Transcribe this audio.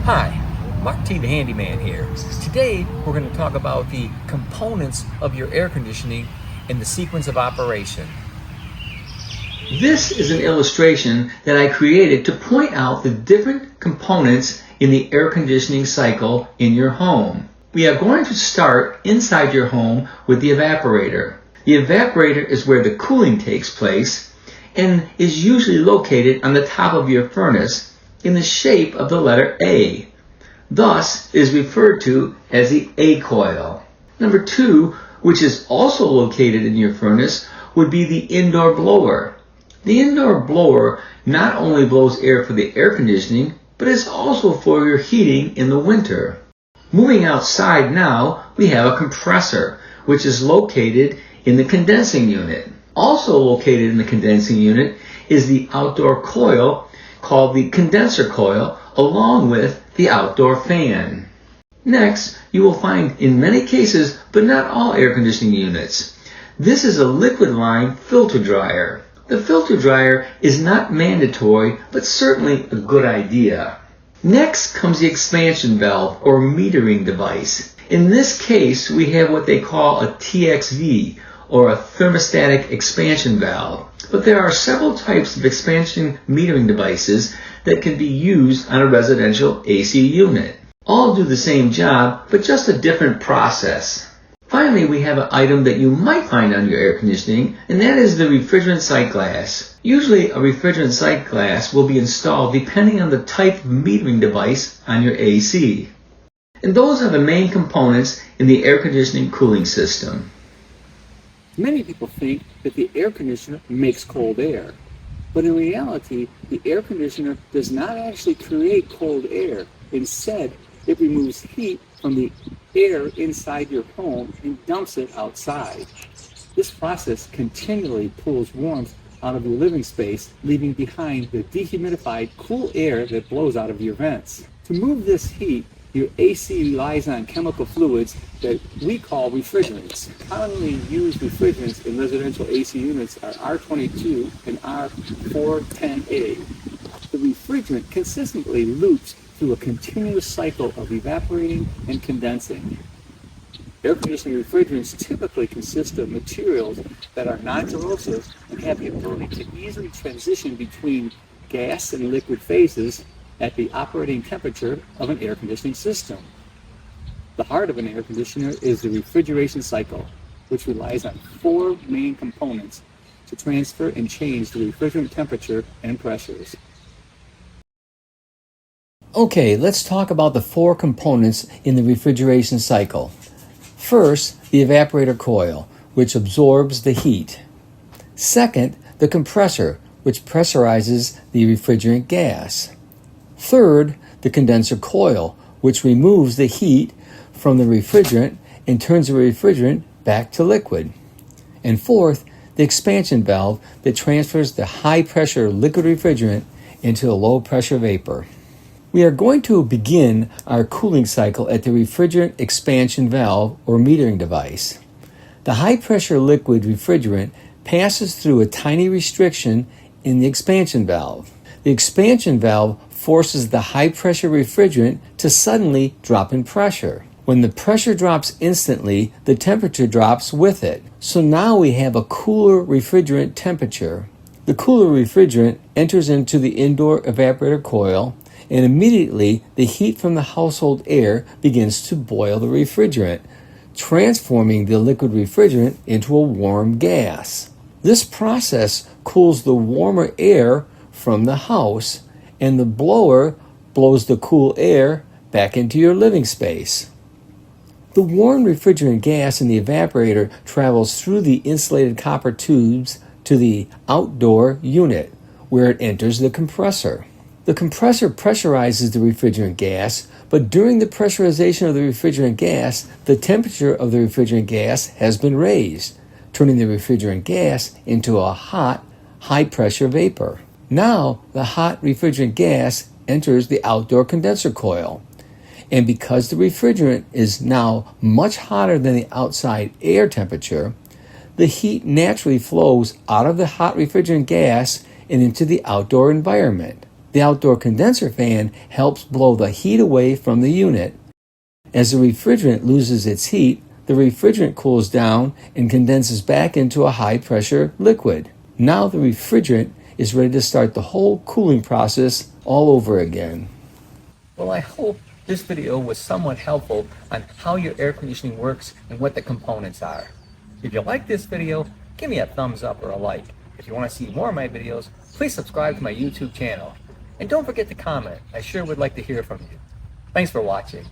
Hi, Mark T. the Handyman here. Today we're going to talk about the components of your air conditioning and the sequence of operation. This is an illustration that I created to point out the different components in the air conditioning cycle in your home. We are going to start inside your home with the evaporator. The evaporator is where the cooling takes place and is usually located on the top of your furnace in the shape of the letter A. Thus is referred to as the A coil. Number 2, which is also located in your furnace, would be the indoor blower. The indoor blower not only blows air for the air conditioning, but is also for your heating in the winter. Moving outside now, we have a compressor, which is located in the condensing unit. Also located in the condensing unit is the outdoor coil called the condenser coil, along with the outdoor fan. Next, you will find in many cases, but not all air conditioning units, this is a liquid line filter dryer. The filter dryer is not mandatory, but certainly a good idea. Next comes the expansion valve or metering device. In this case, we have what they call a TXV, or a thermostatic expansion valve. But there are several types of expansion metering devices that can be used on a residential AC unit. All do the same job, but just a different process. Finally, we have an item that you might find on your air conditioning, and that is the refrigerant sight glass. Usually, a refrigerant sight glass will be installed depending on the type of metering device on your AC. And those are the main components in the air conditioning cooling system. Many people think that the air conditioner makes cold air, but in reality, the air conditioner does not actually create cold air. Instead, it removes heat from the air inside your home and dumps it outside. This process continually pulls warmth out of your living space, leaving behind the dehumidified, cool air that blows out of your vents. To move this heat, your AC relies on chemical fluids that we call refrigerants. Commonly used refrigerants in residential AC units are R22 and R410A. The refrigerant consistently loops through a continuous cycle of evaporating and condensing. Air conditioning refrigerants typically consist of materials that are non-corrosive and have the ability to easily transition between gas and liquid phases at the operating temperature of an air conditioning system. The heart of an air conditioner is the refrigeration cycle, which relies on 4 main components to transfer and change the refrigerant temperature and pressures. Okay, let's talk about the 4 components in the refrigeration cycle. First, the evaporator coil, which absorbs the heat. Second, the compressor, which pressurizes the refrigerant gas. Third, the condenser coil, which removes the heat from the refrigerant and turns the refrigerant back to liquid. And fourth, the expansion valve that transfers the high-pressure liquid refrigerant into a low-pressure vapor. We are going to begin our cooling cycle at the refrigerant expansion valve or metering device. The high-pressure liquid refrigerant passes through a tiny restriction in the expansion valve. The expansion valve forces the high-pressure refrigerant to suddenly drop in pressure. When the pressure drops instantly, the temperature drops with it. So now we have a cooler refrigerant temperature. The cooler refrigerant enters into the indoor evaporator coil, and immediately the heat from the household air begins to boil the refrigerant, transforming the liquid refrigerant into a warm gas. This process cools the warmer air from the house, and the blower blows the cool air back into your living space. The warm refrigerant gas in the evaporator travels through the insulated copper tubes to the outdoor unit, where it enters the compressor. The compressor pressurizes the refrigerant gas, but during the pressurization of the refrigerant gas, the temperature of the refrigerant gas has been raised, turning the refrigerant gas into a hot, high-pressure vapor. Now, the hot refrigerant gas enters the outdoor condenser coil. And because the refrigerant is now much hotter than the outside air temperature, the heat naturally flows out of the hot refrigerant gas and into the outdoor environment. The outdoor condenser fan helps blow the heat away from the unit. As the refrigerant loses its heat, the refrigerant cools down and condenses back into a high-pressure liquid. Now the refrigerant is ready to start the whole cooling process all over again. Well, I hope this video was somewhat helpful on how your air conditioning works and what the components are. If you like this video, give me a thumbs up or a like. If you want to see more of my videos, please subscribe to my YouTube channel. And don't forget to comment. I sure would like to hear from you. Thanks for watching.